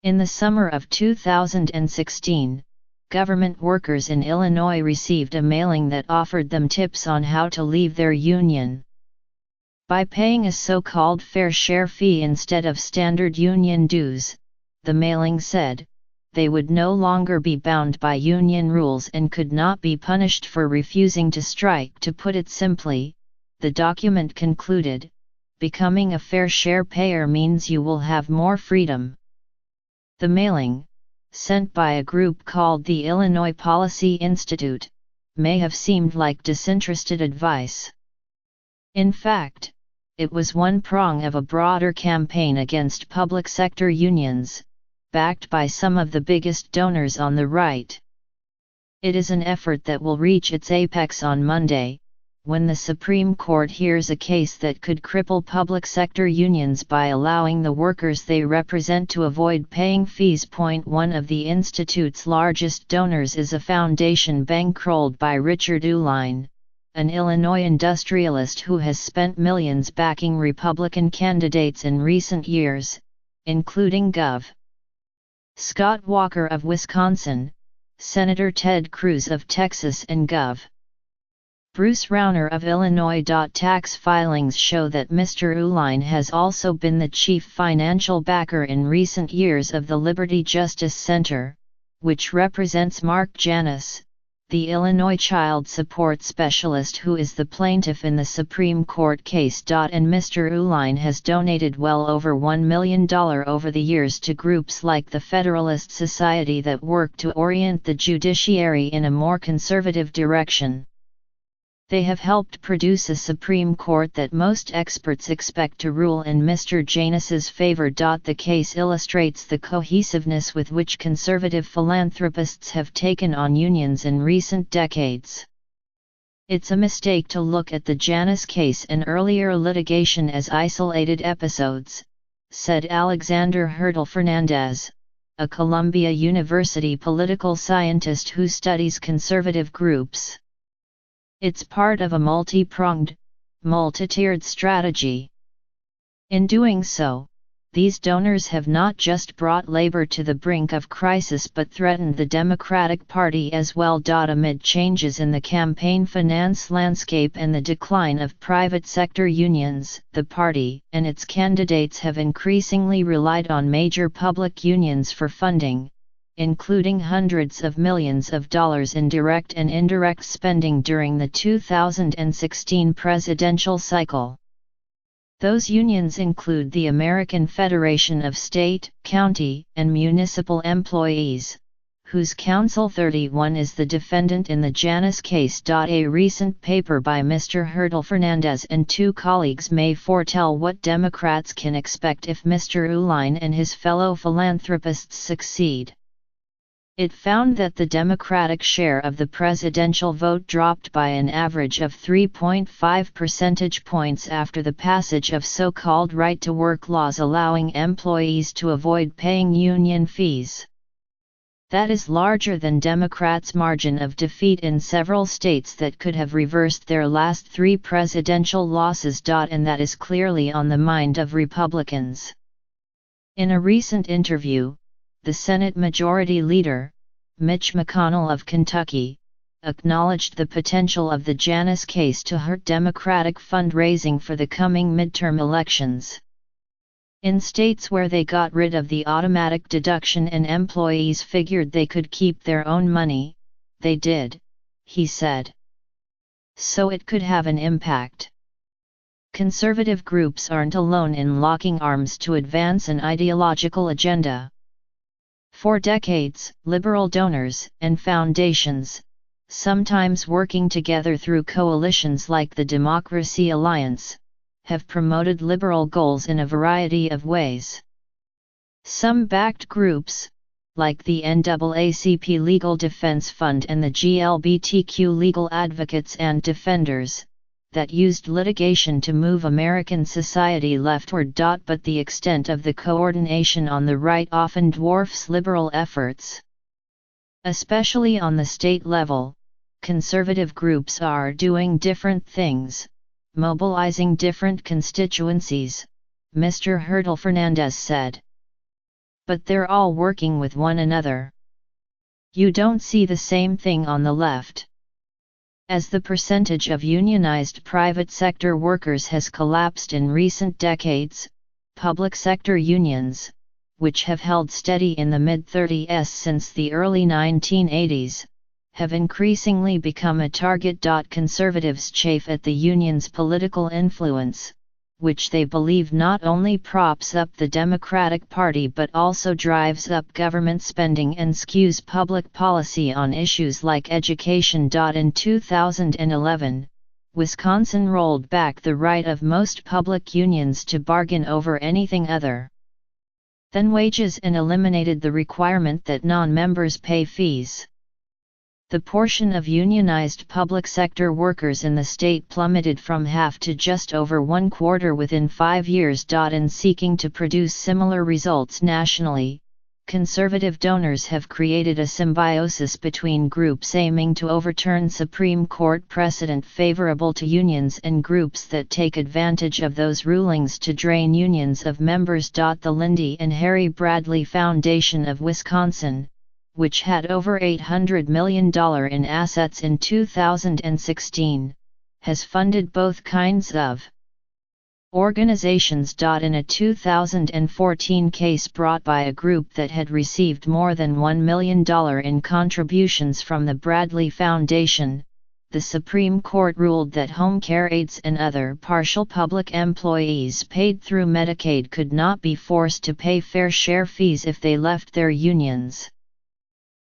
In the summer of 2016, government workers in Illinois received a mailing that offered them tips on how to leave their union. By paying a so-called fair share fee instead of standard union dues, the mailing said, they would no longer be bound by union rules and could not be punished for refusing to strike. To put it simply, the document concluded, becoming a fair share payer means you will have more freedom. The mailing, sent by a group called the Illinois Policy Institute, may have seemed like disinterested advice. In fact, it was one prong of a broader campaign against public sector unions, backed by some of the biggest donors on the right. It is an effort that will reach its apex on Monday, when the Supreme Court hears a case that could cripple public sector unions by allowing the workers they represent to avoid paying fees. One of the Institute's largest donors is a foundation bankrolled by Richard Uihlein, an Illinois industrialist who has spent millions backing Republican candidates in recent years, including Gov. Scott Walker of Wisconsin, Senator Ted Cruz of Texas and Gov. Bruce Rauner of Illinois. Tax filings show that Mr. Uihlein has also been the chief financial backer in recent years of the Liberty Justice Center, which represents Mark Janus, the Illinois child support specialist who is the plaintiff in the Supreme Court case. And Mr. Uihlein has donated well over $1 million over the years to groups like the Federalist Society that work to orient the judiciary in a more conservative direction. They have helped produce a Supreme Court that most experts expect to rule in Mr. Janus's favor. The case illustrates the cohesiveness with which conservative philanthropists have taken on unions in recent decades. It's a mistake to look at the Janus case and earlier litigation as isolated episodes, said Alexander Hurtle Fernandez, a Columbia University political scientist who studies conservative groups. It's part of a multi-pronged, multi-tiered strategy. In doing so, these donors have not just brought labor to the brink of crisis but threatened the Democratic Party as well. Amid changes in the campaign finance landscape and the decline of private sector unions, the party and its candidates have increasingly relied on major public unions for funding, including hundreds of millions of dollars in direct and indirect spending during the 2016 presidential cycle. Those unions include the American Federation of State, County, and Municipal Employees, whose Council 31 is the defendant in the Janus case. A recent paper by Mr. Hurtle Fernandez and two colleagues may foretell what Democrats can expect if Mr. Uihlein and his fellow philanthropists succeed. It found that the Democratic share of the presidential vote dropped by an average of 3.5 percentage points after the passage of so-called right-to-work laws allowing employees to avoid paying union fees. That is larger than Democrats' margin of defeat in several states that could have reversed their last three presidential losses. And that is clearly on the mind of Republicans. In a recent interview, the Senate Majority Leader, Mitch McConnell of Kentucky, acknowledged the potential of the Janus case to hurt Democratic fundraising for the coming midterm elections. In states where they got rid of the automatic deduction and employees figured they could keep their own money, they did, he said. So it could have an impact. Conservative groups aren't alone in locking arms to advance an ideological agenda. For decades, liberal donors and foundations, sometimes working together through coalitions like the Democracy Alliance, have promoted liberal goals in a variety of ways. Some backed groups, like the NAACP Legal Defense Fund and the GLBTQ Legal Advocates and Defenders, that used litigation to move American society leftward. But the extent of the coordination on the right often dwarfs liberal efforts. Especially on the state level, conservative groups are doing different things, mobilizing different constituencies, Mr. Hurtle Fernandez said. but they're all working with one another. You don't see the same thing on the left. As the percentage of unionized private sector workers has collapsed in recent decades, public sector unions, which have held steady in the mid-30s since the early 1980s, have increasingly become a target. Conservatives chafe at the union's political influence, which they believe not only props up the Democratic Party but also drives up government spending and skews public policy on issues like education. In 2011, Wisconsin rolled back the right of most public unions to bargain over anything other than wages and eliminated the requirement that non-members pay fees. The portion of unionized public sector workers in the state plummeted from half to just over 1/4 within 5 years. In seeking to produce similar results nationally, conservative donors have created a symbiosis between groups aiming to overturn Supreme Court precedent favorable to unions and groups that take advantage of those rulings to drain unions of members. The Lindy and Harry Bradley Foundation of Wisconsin, which had over $800 million in assets in 2016, has funded both kinds of organizations. In a 2014 case brought by a group that had received more than $1 million in contributions from the Bradley Foundation, the Supreme Court ruled that home care aides and other partial public employees paid through Medicaid could not be forced to pay fair share fees if they left their unions.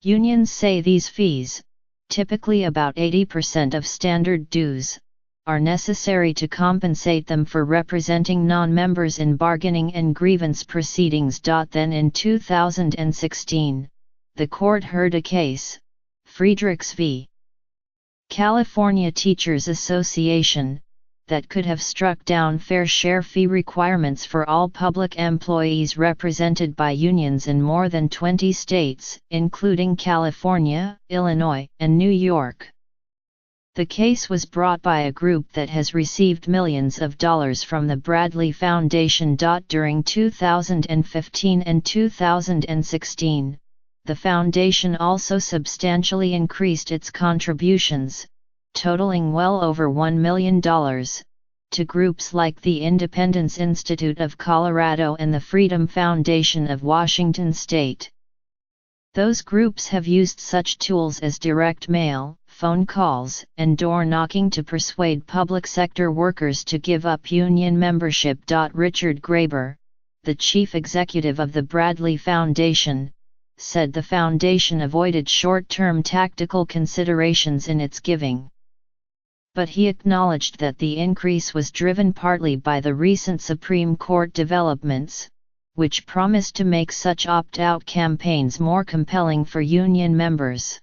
Unions say these fees, typically about 80% of standard dues, are necessary to compensate them for representing non-members in bargaining and grievance proceedings. Then in 2016, the court heard a case, Friedrichs v. California Teachers Association, that could have struck down fair share fee requirements for all public employees represented by unions in more than 20 states, including California, Illinois, and New York. The case was brought by a group that has received millions of dollars from the Bradley Foundation. During 2015 and 2016, the foundation also substantially increased its contributions, totaling well over $1 million, to groups like the Independence Institute of Colorado and the Freedom Foundation of Washington State. Those groups have used such tools as direct mail, phone calls, and door knocking to persuade public sector workers to give up union membership. Richard Graber, the chief executive of the Bradley Foundation, said the foundation avoided short-term tactical considerations in its giving. But he acknowledged that the increase was driven partly by the recent Supreme Court developments, which promised to make such opt-out campaigns more compelling for union members.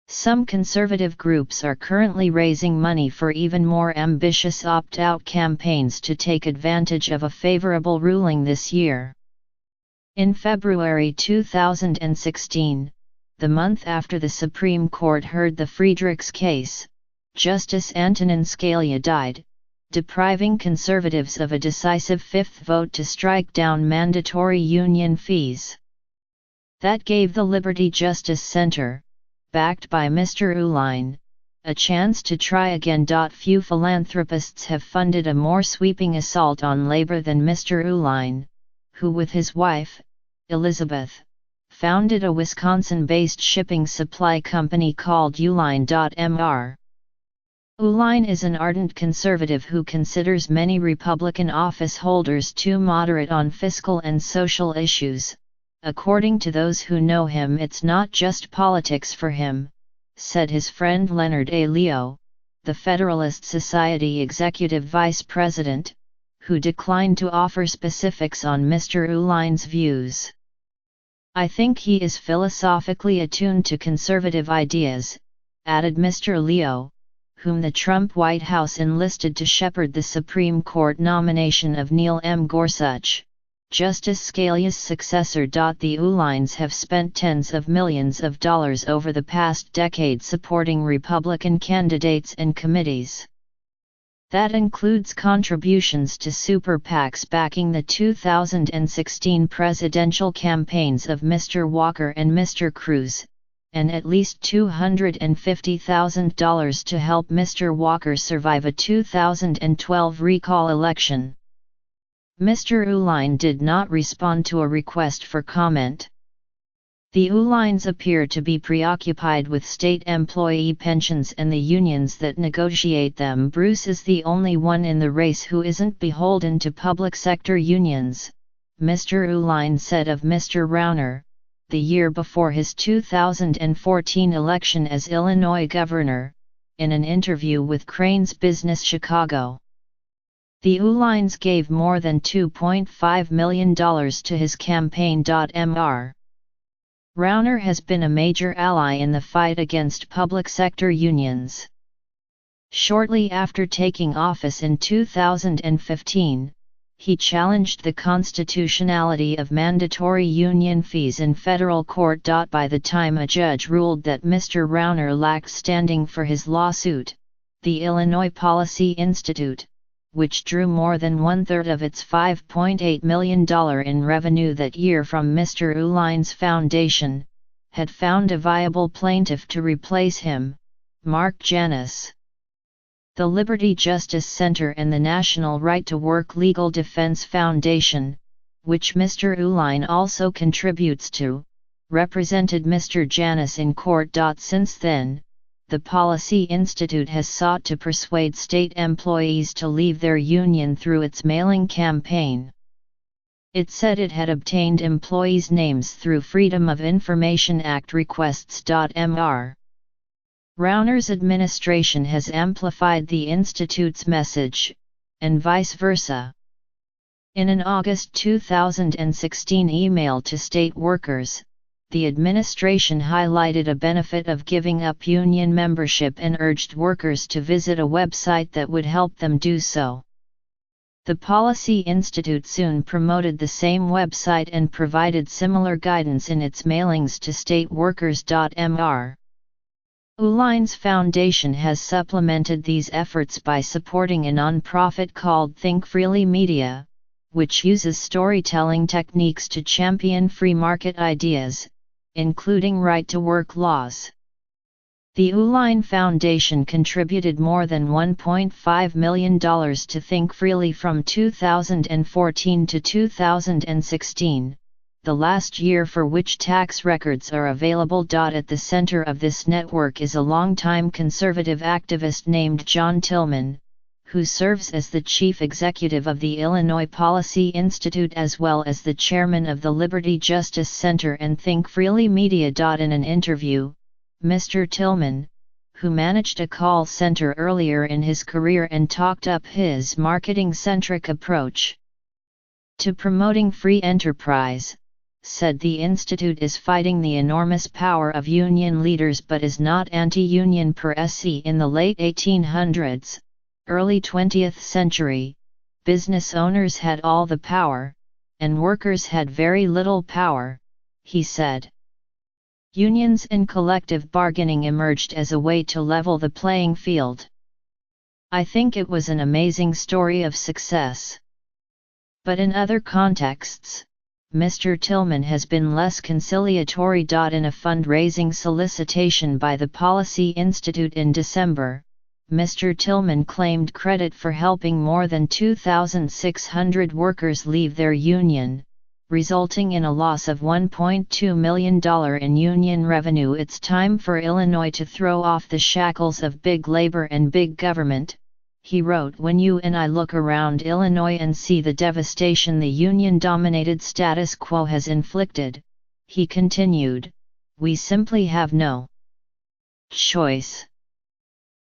Some conservative groups are currently raising money for even more ambitious opt-out campaigns to take advantage of a favorable ruling this year. In February 2016, the month after the Supreme Court heard the Friedrichs case, Justice Antonin Scalia died, depriving conservatives of a decisive fifth vote to strike down mandatory union fees. That gave the Liberty Justice Center, backed by Mr. Uihlein, a chance to try again. Few philanthropists have funded a more sweeping assault on labor than Mr. Uihlein, who with his wife, Elizabeth, founded a Wisconsin-based shipping supply company called Uihlein.Mr. Uihlein is an ardent conservative who considers many Republican office holders too moderate on fiscal and social issues. According to those who know him, it's not just politics for him, said his friend Leonard A. Leo, the Federalist Society executive vice president, who declined to offer specifics on Mr. Uihlein's views. I think he is philosophically attuned to conservative ideas, added Mr. Leo, whom the Trump White House enlisted to shepherd the Supreme Court nomination of Neil M. Gorsuch, Justice Scalia's successor. The Uihleins have spent tens of millions of dollars over the past decade supporting Republican candidates and committees. That includes contributions to super PACs backing the 2016 presidential campaigns of Mr. Walker and Mr. Cruz, and at least $250,000 to help Mr. Walker survive a 2012 recall election. Mr. Uline did not respond to a request for comment. The Ulines appear to be preoccupied with state employee pensions and the unions that negotiate them. Bruce is the only one in the race who isn't beholden to public sector unions, Mr. Uline said of Mr. Rauner, the year before his 2014 election as Illinois governor, in an interview with Crane's Business Chicago. The Ulines gave more than $2.5 million to his campaign. Mr. Rauner has been a major ally in the fight against public sector unions. Shortly after taking office in 2015, he challenged the constitutionality of mandatory union fees in federal court. By the time a judge ruled that Mr. Rauner lacked standing for his lawsuit, the Illinois Policy Institute, which drew more than one-third of its $5.8 million in revenue that year from Mr. Uline's foundation, had found a viable plaintiff to replace him, Mark Janus. The Liberty Justice Center and the National Right to Work Legal Defense Foundation, which Mr. Uline also contributes to, represented Mr. Janus in court. Since then, the Policy Institute has sought to persuade state employees to leave their union through its mailing campaign. It said it had obtained employees' names through Freedom of Information Act requests. Mr. Rauner's administration has amplified the Institute's message, and vice versa. In an August 2016 email to state workers, the administration highlighted a benefit of giving up union membership and urged workers to visit a website that would help them do so. The Policy Institute soon promoted the same website and provided similar guidance in its mailings to state workers. Mr. Uline's foundation has supplemented these efforts by supporting a nonprofit called Think Freely Media, which uses storytelling techniques to champion free market ideas, including right-to-work laws. The Uline Foundation contributed more than $1.5 million to Think Freely from 2014 to 2016, the last year for which tax records are available. At the center of this network is a longtime conservative activist named John Tillman, who serves as the chief executive of the Illinois Policy Institute as well as the chairman of the Liberty Justice Center and Think Freely Media. In an interview, Mr. Tillman, who managed a call center earlier in his career and talked up his marketing-centric approach to promoting free enterprise, said the Institute is fighting the enormous power of union leaders but is not anti-union per se. In the late 1800s, early 20th century, business owners had all the power, and workers had very little power, he said. Unions and collective bargaining emerged as a way to level the playing field. I think it was an amazing story of success. But in other contexts, Mr. Tillman has been less conciliatory. In a fundraising solicitation by the Policy Institute in December, Mr. Tillman claimed credit for helping more than 2,600 workers leave their union, resulting in a loss of $1.2 million in union revenue. It's time for Illinois to throw off the shackles of big labor and big government, he wrote. When you and I look around Illinois and see the devastation the union-dominated status quo has inflicted, he continued, we simply have no choice.